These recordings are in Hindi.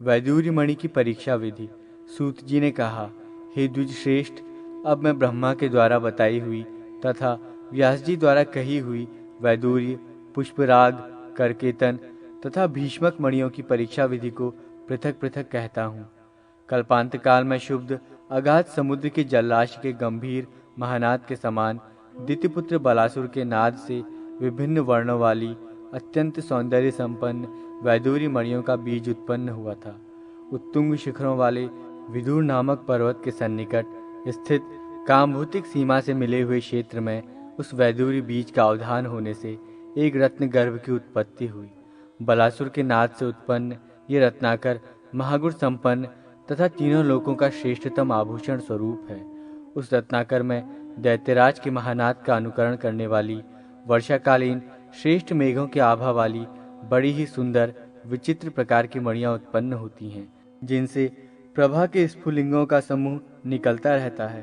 वैदूर्य मणि की परीक्षा विधि। सूत जी ने कहा, हे द्विज श्रेष्ठ, अब मैं ब्रह्मा के द्वारा बताई हुई तथा व्यास जी द्वारा कही हुई वैदूर्य, पुष्पराग, करकेतन तथा भीष्मक मणियों की परीक्षा विधि को पृथक पृथक कहता हूँ। कल्पांत काल में शुद्ध अगाध समुद्र के जलराशि के गंभीर महानाद के समान दितिपुत्र बलासुर के नाद से विभिन्न वर्णों वाली अत्यंत सौंदर्य संपन्न वैदूर्य मणियों का बीज उत्पन्न हुआ था। उत्तुंग शिखरों वाले विदुर नामक पर्वत के सन्निकट स्थित कामभूतिक सीमा से मिले हुए क्षेत्र में उस वैदूर्य बीज का अवधान होने से एक रत्न गर्भ की उत्पत्ति हुई। बलासुर के नाद से उत्पन्न ये रत्नाकर महागुण संपन्न तथा तीनों लोकों का श्रेष्ठतम आभूषण स्वरूप है। उस रत्नाकर में दैत्यराज के महानाद का अनुकरण करने वाली वर्षाकालीन श्रेष्ठ मेघों के आभा वाली बड़ी ही सुंदर विचित्र प्रकार की मणियां उत्पन्न होती हैं, जिनसे प्रभा के स्फुलिंगों का समूह निकलता रहता है।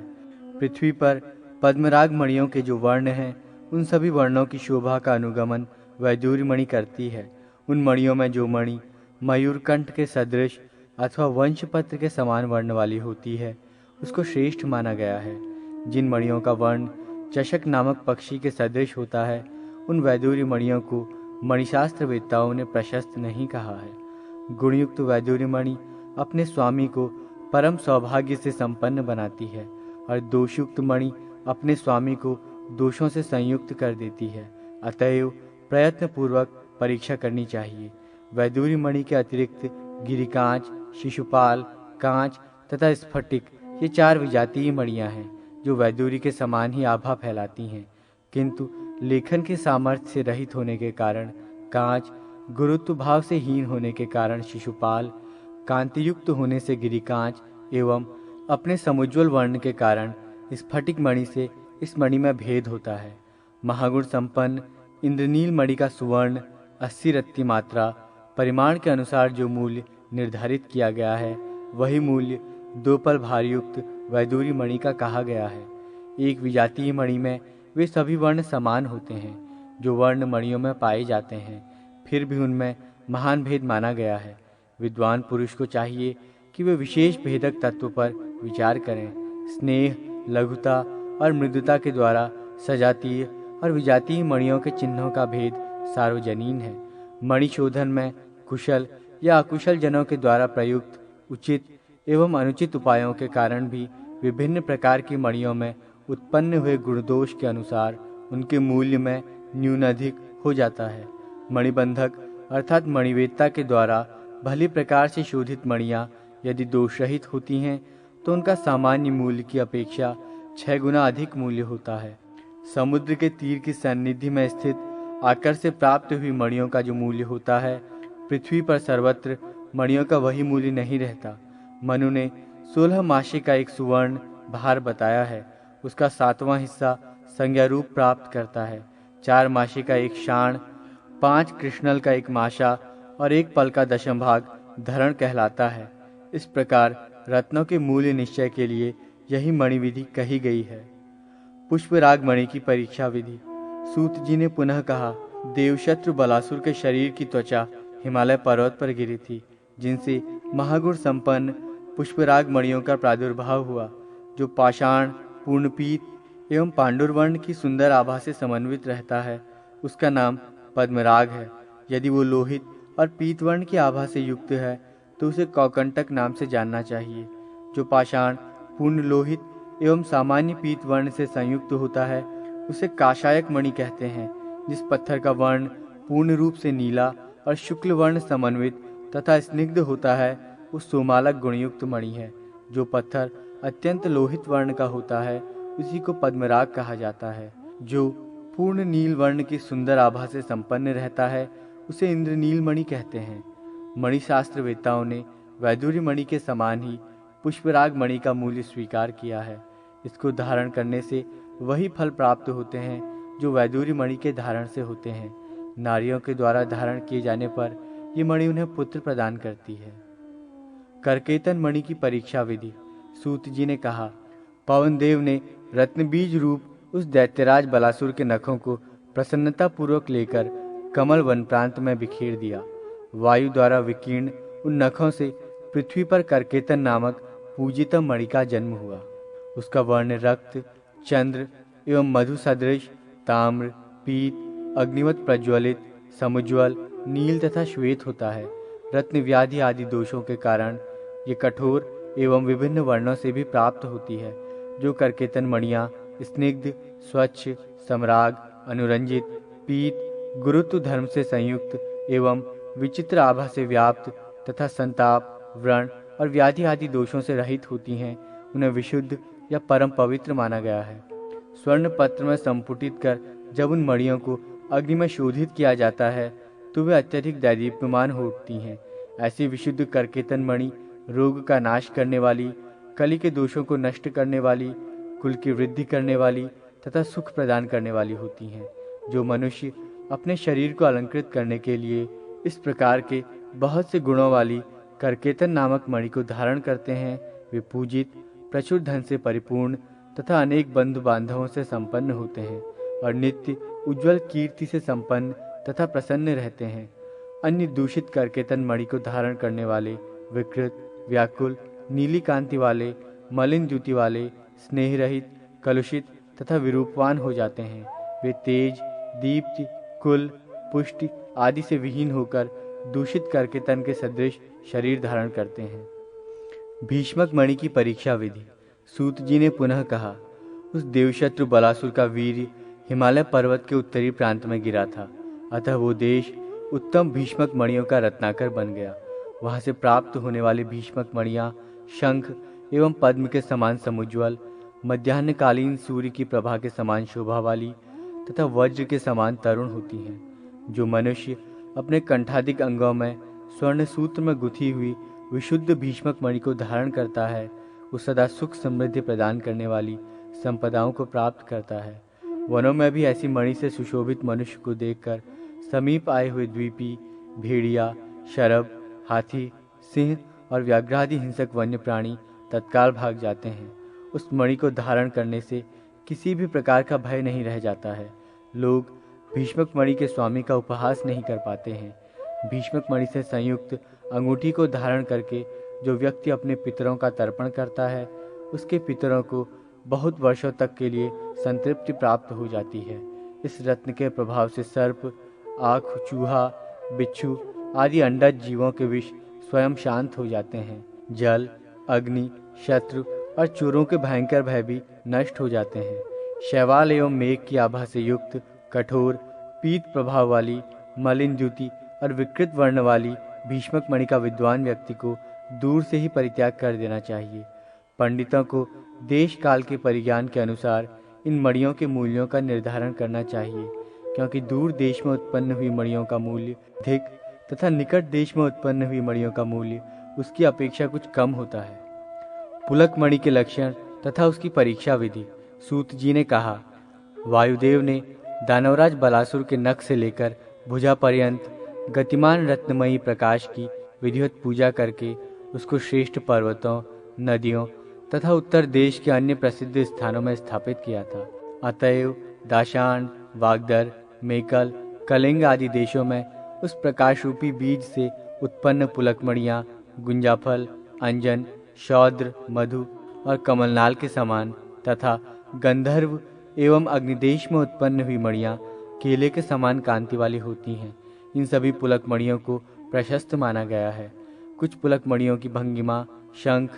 पृथ्वी पर पद्मराग मणियों के जो वर्ण हैं, उन सभी वर्णों की शोभा का अनुगमन वैदूर्य मणि करती है। उन मणियों में जो मणि मयूरकंठ के सदृश अथवा वंशपत्र के समान वर्ण वाली होती है, उसको श्रेष्ठ माना गया है। जिन मणियों का वर्ण चषक नामक पक्षी के सदृश होता है, उन वैदूर्य मणियों को मणिशास्त्र वेत्ताओं ने प्रशस्त नहीं कहा है। गुणयुक्त वैदूर्य मणि अपने स्वामी को परम सौभाग्य से संपन्न बनाती है और दोषयुक्त मणि अपने स्वामी को दोषों से संयुक्त कर देती है। अतएव प्रयत्न पूर्वक परीक्षा करनी चाहिए। वैदूर्य मणि के अतिरिक्त गिरिकांच, शिशुपाल, कांच तथा स्फटिक ये 4 विजातीय मणियां हैं, जो वैदूर्य के समान ही आभा फैलाती हैं, किंतु लेखन के सामर्थ्य से रहित होने के कारण कांच, गुरुत्व भाव से हीन होने के कारण शिशुपाल, कांतियुक्त होने से गिरिकांच एवं अपने समुज्वल वर्ण के कारण स्फटिक मणि से इस मणि में भेद होता है। महागुण संपन्न इंद्रनील मणि का सुवर्ण 80 रत्ती मात्रा परिमाण के अनुसार जो मूल्य निर्धारित किया गया है, वही मूल्य 2 पल भारयुक्त वैदूर्य मणि का कहा गया है। एक विजातीय मणि में वे सभी वर्ण समान होते हैं, जो वर्ण मणियों में पाए जाते हैं, फिर भी उनमें महान भेद माना गया है। विद्वान पुरुष को चाहिए कि वे विशेष भेदक तत्व पर विचार करें। स्नेह, लघुता और मृदुता के द्वारा सजातीय और विजातीय मणियों के चिन्हों का भेद सार्वजनीन है। मणिशोधन में कुशल या अकुशल जनों के द्वारा प्रयुक्त उचित एवं अनुचित उपायों के कारण भी विभिन्न प्रकार की मणियों में उत्पन्न हुए गुणदोष के अनुसार उनके मूल्य में न्यून अधिक हो जाता है। मणिबंधक अर्थात मणिवेत्ता के द्वारा भली प्रकार से शोधित मणियां यदि दोष रहित होती हैं, तो उनका सामान्य मूल्य की अपेक्षा 6 गुना अधिक मूल्य होता है। समुद्र के तीर की सन्निधि में स्थित आकर से प्राप्त हुई मणियों का जो मूल्य होता है, पृथ्वी पर सर्वत्र मणियों का वही मूल्य नहीं रहता। मनु ने 16 मासे का एक सुवर्ण भार बताया है, उसका 7वां हिस्सा संज्ञा रूप प्राप्त करता है। 4 मासे का एक शाण, 5 कृष्णल का एक माशा और 1 पल का 10वां भाग धरण कहलाता है। इस प्रकार रत्नों के मूल्य निश्चय के लिए यही मणि विधि कही गई है। पुष्पराग मणि की परीक्षा विधि। सूत जी ने पुनः कहा, देवशत्रु बलासुर के शरीर की त्वचा हिमालय पर्वत पर गिरी थी, जिनसे महागुण संपन्न पुष्पराग मणियों का प्रादुर्भाव हुआ, जो पाषाण, पूर्णपीत एवं पांडुरवर्ण की सुंदर आभा से समन्वित रहता है। उसका नाम पद्मराग है। यदि वो लोहित और पीतवर्ण की आभा से युक्त है, तो उसे कौकंटक नाम से जानना चाहिए। जो पाषाण, पूर्ण लोहित एवं सामान्य पीतवर्ण से संयुक्त होता है, उसे काशायक मणि कहते हैं। जिस पत्थर का वर्ण पूर्ण रूप से नीला और शुक्ल वर्ण समन्वित तथा स्निग्ध होता है, वो सोमालक गुणयुक्त मणि है। जो पत्थर अत्यंत लोहित वर्ण का होता है, उसी को पद्मराग कहा जाता है। जो पूर्ण नील वर्ण की सुंदर आभा से संपन्न रहता है, उसे इंद्रनील मणि कहते हैं। मणिशास्त्र वेत्ताओं ने वैदूर्य मणि के समान ही पुष्पराग मणि का मूल्य स्वीकार किया है। इसको धारण करने से वही फल प्राप्त होते हैं जो वैदूर्य मणि के धारण से होते हैं। नारियों के द्वारा धारण किए जाने पर ये मणि उन्हें पुत्र प्रदान करती है। करकेतन मणि की परीक्षा विधि। सूत जी ने कहा, पवन देव ने रत्नबीज रूप उस दैत्यराज बलासुर के नखों को प्रसन्नता पूर्वक लेकर कमल वन प्रांत में बिखेर दिया। वायु द्वारा विकीर्ण उन नखों से पृथ्वी पर करकेतन नामक पूजितम मणि का जन्म हुआ। उसका वर्ण रक्त, चंद्र एवं मधु सदृश, ताम्र, पीत, अग्निवत प्रज्वलित, समुज्वल, नील तथा श्वेत होता है। रत्न व्याधि आदि दोषों के कारण ये कठोर एवं विभिन्न वर्णों से भी प्राप्त होती है। जो करकेतन मणियाँ स्निग्ध, स्वच्छ, सम्राग, अनुरंजित, पीत, गुरुत्व धर्म से संयुक्त एवं विचित्र आभा से व्याप्त तथा संताप, व्रण और व्याधि आदि दोषों से रहित होती हैं, उन्हें विशुद्ध या परम पवित्र माना गया है। स्वर्ण पत्र में संपुटित कर जब उन मणियों को अग्नि में शोधित किया जाता है तो वे अत्यधिक दैदीप्यमान हो उठती हैं। ऐसी विशुद्ध करकेतन मणि रोग का नाश करने वाली, कली के दोषों को नष्ट करने वाली, कुल की वृद्धि करने वाली तथा सुख प्रदान करने वाली होती हैं। जो मनुष्य अपने शरीर को अलंकृत करने के लिए इस प्रकार के बहुत से गुणों वाली करकेतन नामक मणि को धारण करते हैं, वे पूजित, प्रचुर धन से परिपूर्ण तथा अनेक बंधु बांधवों से संपन्न होते हैं और नित्य उज्ज्वल कीर्ति से संपन्न तथा प्रसन्न रहते हैं। अन्य दूषित करकेतन मणि को धारण करने वाले विकृत, व्याकुल, नीली कांति वाले, मलिन द्युति वाले, स्नेह रहित, कलुषित तथा विरूपवान हो जाते हैं। वे तेज, दीप्ति, कुल, पुष्टि आदि से विहीन होकर दूषित करकेतन के सदृश शरीर धारण करते हैं। भीष्मक मणि की परीक्षा विधि। सूत जी ने पुनः कहा, उस देवशत्रु बलासुर का वीर्य हिमालय पर्वत के उत्तरी प्रांत में गिरा था, अतः वो देश उत्तम भीष्मक मणियों का रत्नाकर बन गया। वहां से प्राप्त होने वाली भीष्मक मणियाँ शंख एवं पद्म के समान समुज्वल, मध्याह्नकालीन सूर्य की प्रभा के समान शोभा वाली तथा वज्र के समान तरुण होती हैं। जो मनुष्य अपने कंठाधिक अंगों में स्वर्ण सूत्र में गुथी हुई विशुद्ध भीष्मक मणि को धारण करता है, वो सदा सुख समृद्धि प्रदान करने वाली संपदाओं को प्राप्त करता है। वनों में भी ऐसी मणि से सुशोभित मनुष्य को देखकर समीप आए हुए द्वीपी, भेड़िया, शरभ, हाथी, सिंह और व्याघ्रादि हिंसक वन्य प्राणी तत्काल भाग जाते हैं। उस मणि को धारण करने से किसी भी प्रकार का भय नहीं रह जाता है। लोग भीष्मक मणि के स्वामी का उपहास नहीं कर पाते हैं। भीष्मक मणि से संयुक्त अंगूठी को धारण करके जो व्यक्ति अपने पितरों का तर्पण करता है, उसके पितरों को बहुत वर्षों तक के लिए संतृप्ति प्राप्त हो जाती है। इस रत्न के प्रभाव से सर्प, आँख, चूहा, बिच्छू आदि अंडज जीवों के विष स्वयं शांत हो जाते हैं। जल, अग्नि, शत्रु और चोरों के भयंकर भय भी नष्ट हो जाते हैं। शैवाल एवं मेघ की आभा से युक्त, कठोर, पीत प्रभाव वाली, मलिन द्युति और विकृत वर्ण वाली भीष्मक मणि का विद्वान व्यक्ति को दूर से ही परित्याग कर देना चाहिए। पंडितों को देश काल के परिज्ञान के अनुसार इन मणियों के मूल्यों का निर्धारण करना चाहिए, क्योंकि दूर देश में उत्पन्न हुई मणियों का मूल्य अधिक तथा निकट देश में उत्पन्न हुई मणियों का मूल्य उसकी अपेक्षा कुछ कम होता है। पुलक मणि के लक्षण तथा उसकी परीक्षा विधि। सूत जी ने कहा, वायुदेव ने दानवराज बलासुर के नख से लेकर भुजा पर्यंत गतिमान रत्नमयी प्रकाश की विधिवत पूजा करके उसको श्रेष्ठ पर्वतों, नदियों तथा उत्तर देश के अन्य प्रसिद्ध स्थानों में स्थापित किया था। अतएव दाशान, वागदर, मेकल, कलिंग आदि देशों में उस प्रकाश रूपी बीज से उत्पन्न पुलकमणियाँ गुंजाफल, अंजन, शौद्र, मधु और कमलनाल के समान तथा गंधर्व एवं अग्निदेश में उत्पन्न हुई मणियाँ केले के समान कांति वाली होती हैं। इन सभी पुलक मणियों को प्रशस्त माना गया है। कुछ पुलक मणियों की भंगिमा शंख,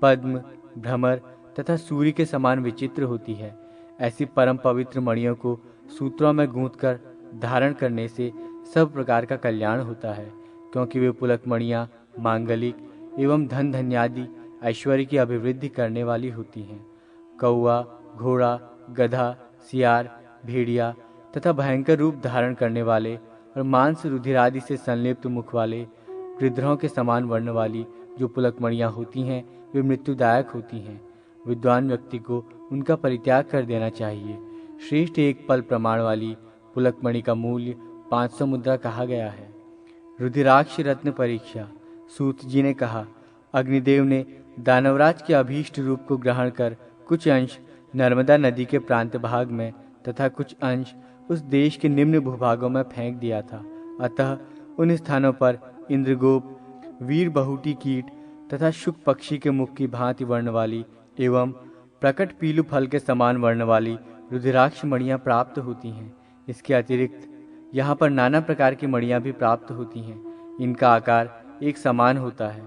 पद्म, भ्रमर तथा सूर्य के समान विचित्र होती है। ऐसी परम पवित्र मणियों को सूत्रों में गूंथकर धारण करने से सब प्रकार का कल्याण होता है, क्योंकि वे पुलक मणियाँ मांगलिक एवं धन धन्यादि ऐश्वर्य की अभिवृद्धि करने वाली होती हैं। कौआ, घोड़ा, गधा, सियार, भेड़िया तथा भयंकर रूप धारण करने वाले और मांस रुधिरादि से संलिप्त मुख वाले गृध्रों के समान वर्ण वाली जो पुलकमणियाँ होती हैं, वे मृत्युदायक होती हैं। विद्वान व्यक्ति को उनका परित्याग कर देना चाहिए। श्रेष्ठ एक पल प्रमाण वाली पुलकमणि का मूल्य 500 मुद्रा कहा गया है। रुधिराक्ष रत्न परीक्षा। सूत जी ने कहा, अग्निदेव ने दानवराज के अभीष्ट रूप को ग्रहण कर कुछ अंश नर्मदा नदी के प्रांत भाग में तथा कुछ अंश उस देश के निम्न भूभागों में फेंक दिया था। अतः उन स्थानों पर इंद्रगोप, वीर बहुटी कीट, तथा शुक पक्षी के मुख की भांति वर्ण वाली एवं प्रकट पीलू फल के समान वर्ण वाली रुद्राक्ष मणियाँ प्राप्त होती हैं। इसके अतिरिक्त यहाँ पर नाना प्रकार की मणियाँ भी प्राप्त होती हैं। इनका आकार एक समान होता है।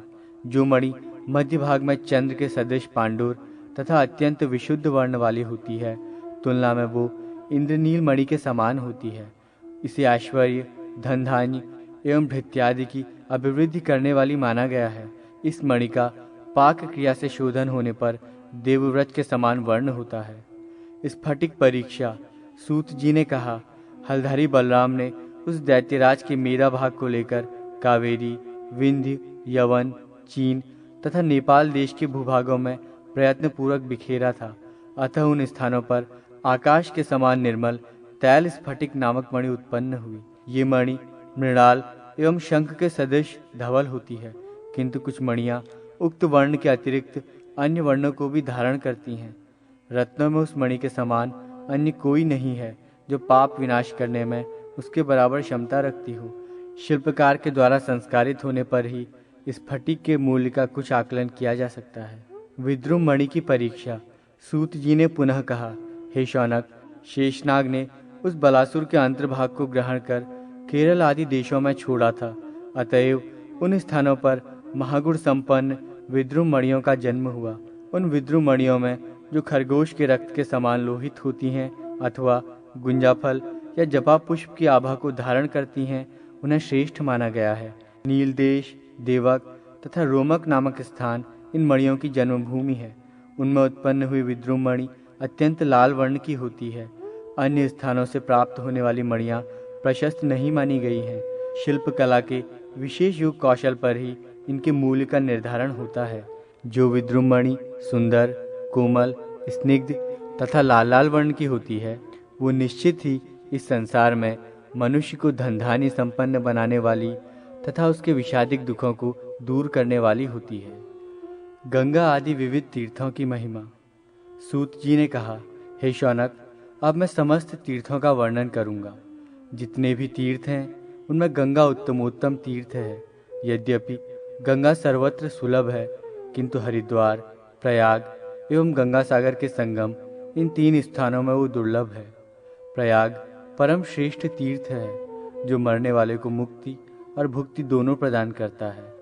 जो मणि मध्य भाग में चंद्र के सदृश पांडुर तथा अत्यंत विशुद्ध वर्ण वाली होती है, तुलना में वो इंद्रनील मणि के समान होती है। इसे ऐश्वर्य, धन धान्य एवं भृत्यादि की अभिवृद्धि करने वाली माना गया है। इस मणि का पाक क्रिया से शोधन होने पर देवव्रत के समान वर्ण होता है। स्फटिक परीक्षा। सूत जी ने कहा, हलधारी बलराम ने उस दैत्यराज के मेधा भाग को लेकर कावेरी, विंध्य, यवन, चीन तथा नेपाल देश के भूभागों में प्रयत्न पूर्वक बिखेरा था। अतः उन स्थानों पर आकाश के समान निर्मल तैल स्फटिक नामक मणि उत्पन्न हुई। ये मणि मृणाल एवं शंख के सदृश धवल होती है, किंतु कुछ मणियाँ उक्त वर्ण के अतिरिक्त अन्य वर्णों को भी धारण करती हैं। रत्नों में उस मणि के समान अन्य कोई नहीं है जो पाप विनाश करने में उसके बराबर क्षमता रखती हो। शिल्पकार के द्वारा संस्कारित होने पर ही स्फटिक के मूल्य का कुछ आकलन किया जा सकता है। विद्रुम मणि की परीक्षा। सूत जी ने पुनः कहा, हे शौनक, शेषनाग ने उस बलासुर के अंतर्भाग को ग्रहण कर केरल आदि देशों में छोड़ा था। अतएव उन स्थानों पर महागुण संपन्न विद्रुम मणियों का जन्म हुआ। उन विद्रुम मणियों में जो खरगोश के रक्त के समान लोहित होती हैं अथवा गुंजाफल या जपा पुष्प की आभा को धारण करती हैं, उन्हें श्रेष्ठ माना गया है। नीलदेश, देवक तथा रोमक नामक स्थान इन मणियों की जन्मभूमि है। उनमें उत्पन्न हुई विद्रुम मणि अत्यंत लाल वर्ण की होती है। अन्य स्थानों से प्राप्त होने वाली मणियाँ प्रशस्त नहीं मानी गई हैं। शिल्पकला के विशेष युग कौशल पर ही इनके मूल्य का निर्धारण होता है। जो विद्रुम मणि सुंदर, कोमल, स्निग्ध तथा लाल लाल वर्ण की होती है, वो निश्चित ही इस संसार में मनुष्य को धनधान्य संपन्न बनाने वाली तथा उसके विषादिक दुखों को दूर करने वाली होती है। गंगा आदि विविध तीर्थों की महिमा। सूत जी ने कहा, हे शौनक, अब मैं समस्त तीर्थों का वर्णन करूंगा। जितने भी तीर्थ हैं उनमें गंगा उत्तमोत्तम तीर्थ है। यद्यपि गंगा सर्वत्र सुलभ है, किंतु हरिद्वार, प्रयाग एवं गंगा सागर के संगम इन 3 स्थानों में वो दुर्लभ है। प्रयाग परम श्रेष्ठ तीर्थ है, जो मरने वाले को मुक्ति और भुक्ति दोनों प्रदान करता है।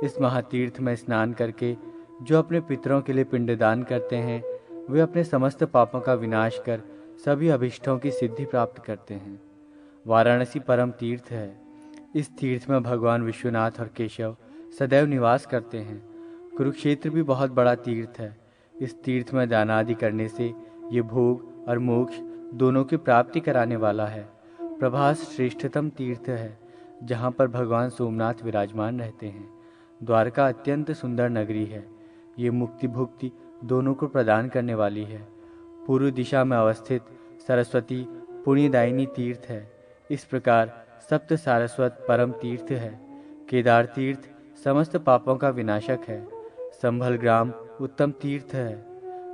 इस महातीर्थ में स्नान करके जो अपने पितरों के लिए पिंडदान करते हैं, वे अपने समस्त पापों का विनाश कर सभी अभिष्टों की सिद्धि प्राप्त करते हैं। वाराणसी परम तीर्थ है। इस तीर्थ में भगवान विश्वनाथ और केशव सदैव निवास करते हैं। कुरुक्षेत्र भी बहुत बड़ा तीर्थ है। इस तीर्थ में दान आदि करने से ये भोग और मोक्ष दोनों की प्राप्ति कराने वाला है। प्रभास श्रेष्ठतम तीर्थ है, जहाँ पर भगवान सोमनाथ विराजमान रहते हैं। द्वारका अत्यंत सुंदर नगरी है। ये मुक्ति भुक्ति दोनों को प्रदान करने वाली है। पूर्व दिशा में अवस्थित सरस्वती पुण्यदायिनी तीर्थ है। इस प्रकार सप्त सारस्वत परम तीर्थ है। केदार तीर्थ समस्त पापों का विनाशक है। संभल ग्राम उत्तम तीर्थ है।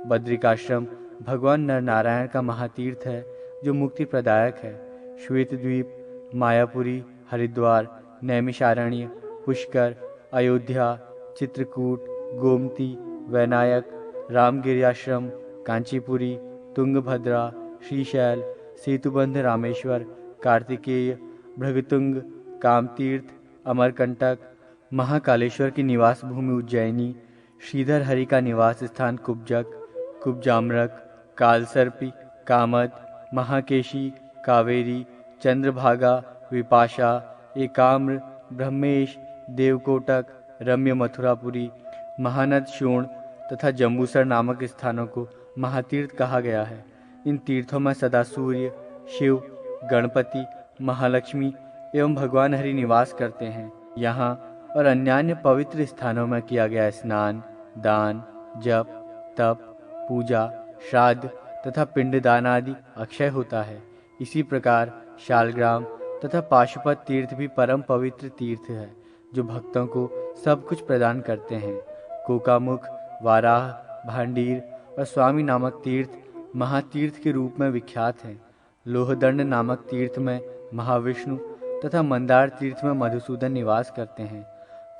बद्रिकाश्रम भगवान नर नारायण का महातीर्थ है, जो मुक्ति प्रदायक है। श्वेत द्वीप, मायापुरी, हरिद्वार, नैमिषारण्य, पुष्कर, अयोध्या, चित्रकूट, गोमती, वैनायक, रामगिरी आश्रम, कांचीपुरी, तुंगभद्रा, श्रीशैल, सेतुबंध रामेश्वर, कार्तिकेय, भृगतुंग, कामतीर्थ, अमरकंटक, महाकालेश्वर की निवास भूमि उज्जैनी, श्रीधर हरि का निवास स्थान कुब्जक, कुब्जामरक, कालसर्पी, कामद, महाकेशी, कावेरी, चंद्रभागा, विपाशा, एकाम्र, ब्रह्मेश, देवकोटक, रम्य मथुरापुरी, महानद शोण तथा जम्बूसर नामक स्थानों को महातीर्थ कहा गया है। इन तीर्थों में सदा सूर्य, शिव, गणपति, महालक्ष्मी एवं भगवान हरि निवास करते हैं। यहाँ और अन्यान्य पवित्र स्थानों में किया गया स्नान, दान, जप, तप, पूजा, श्राद्ध तथा पिंडदान आदि अक्षय होता है। इसी प्रकार शालग्राम तथा पाशुपत तीर्थ भी परम पवित्र तीर्थ है, जो भक्तों को सब कुछ प्रदान करते हैं। कोकामुख, वाराह, भांडीर और स्वामी नामक तीर्थ महातीर्थ के रूप में विख्यात हैं। लोहदंड नामक तीर्थ में महाविष्णु तथा मंदार तीर्थ में मधुसूदन निवास करते हैं।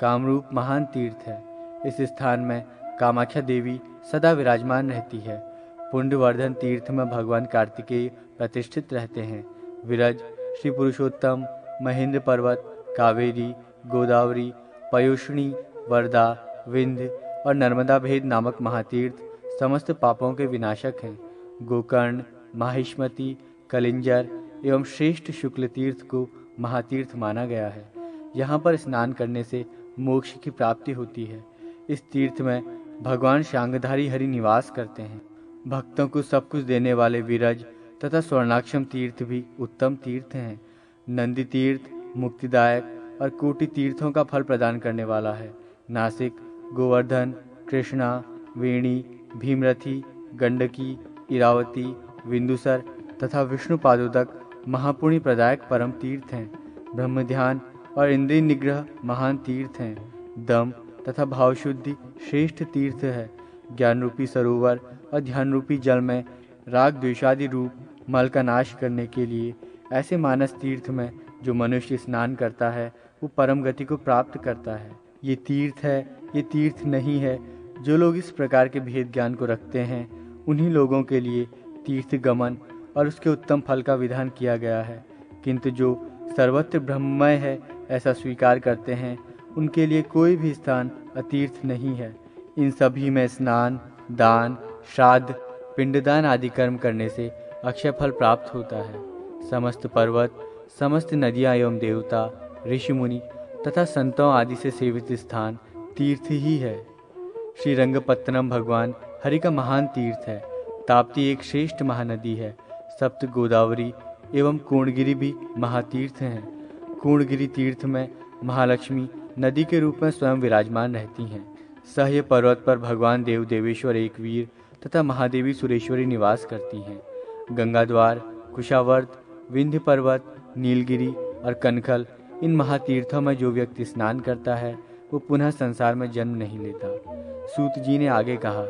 कामरूप महान तीर्थ है। इस स्थान में कामाख्या देवी सदा विराजमान रहती है। पुंडवर्धन तीर्थ में भगवान कार्तिकेय प्रतिष्ठित रहते हैं। विरज, श्री पुरुषोत्तम, महेंद्र पर्वत, कावेरी, गोदावरी, पयोष्णी, वर्धा, विंध्य और नर्मदा भेद नामक महातीर्थ समस्त पापों के विनाशक हैं। गोकर्ण, माहिष्मति, कलिंजर एवं श्रेष्ठ शुक्ल तीर्थ को महातीर्थ माना गया है। यहाँ पर स्नान करने से मोक्ष की प्राप्ति होती है। इस तीर्थ में भगवान शांगधारी हरि निवास करते हैं। भक्तों को सब कुछ देने वाले विरज तथा स्वर्णाक्षम तीर्थ भी उत्तम तीर्थ हैं। नंदी तीर्थ मुक्तिदायक और कोटि तीर्थों का फल प्रदान करने वाला है। नासिक, गोवर्धन, कृष्णा, वेणी, भीमरथी, गंडकी, इरावती, विंदुसर तथा विष्णु पादोदक महापुण्य प्रदायक परम तीर्थ हैं। ब्रह्म ध्यान और इंद्रिय निग्रह महान तीर्थ हैं। दम तथा भावशुद्धि श्रेष्ठ तीर्थ है। ज्ञान रूपी सरोवर और ध्यान रूपी जल में राग द्वेषादि रूप मल का नाश करने के लिए ऐसे मानस तीर्थ में जो मनुष्य स्नान करता है वो परम गति को प्राप्त करता है। ये तीर्थ है, ये तीर्थ नहीं है। जो लोग इस प्रकार के भेद ज्ञान को रखते हैं उन्हीं लोगों के लिए तीर्थ गमन और उसके उत्तम फल का विधान किया गया है। किंतु जो सर्वत्र ब्रह्ममय है ऐसा स्वीकार करते हैं उनके लिए कोई भी स्थान अतीर्थ नहीं है। इन सभी में स्नान, दान, श्राद्ध, पिंडदान आदि कर्म करने से अक्षय फल प्राप्त होता है। समस्त पर्वत, समस्त नदियाँ एवं देवता, ऋषि मुनि तथा संतों आदि से सेवित स्थान तीर्थ ही है। श्री रंगपत्तनम भगवान हरि का महान तीर्थ है। ताप्ती एक श्रेष्ठ महानदी है। सप्त गोदावरी एवं कोणगिरी भी महातीर्थ हैं। कोणगिरी तीर्थ में महालक्ष्मी नदी के रूप में स्वयं विराजमान रहती हैं। सह्य पर्वत पर भगवान देव देवेश्वर एकवीर तथा महादेवी सुरेश्वरी निवास करती हैं। गंगाद्वार, कुशावर्त, विंध्य पर्वत, नीलगिरी और कनखल इन महातीर्थों में जो व्यक्ति स्नान करता है वो पुनः संसार में जन्म नहीं लेता। सूत जी ने आगे कहा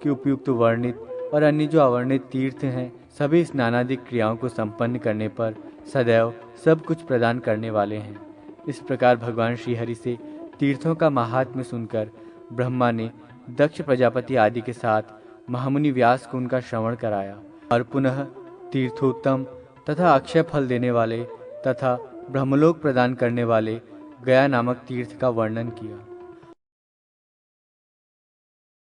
कि उपयुक्त वर्णित और अन्य जो अवर्णित तीर्थ हैं सभी स्नानादिक क्रियाओं को संपन्न करने पर सदैव सब कुछ प्रदान करने वाले हैं। इस प्रकार भगवान श्रीहरि से तीर्थों का महात्म्य सुनकर ब्रह्मा ने दक्ष प्रजापति आदि के साथ महामुनि व्यास को उनका श्रवण कराया और पुनः तीर्थोत्तम तथा अक्षय फल देने वाले तथा ब्रह्मलोक प्रदान करने वाले गया नामक तीर्थ का वर्णन किया।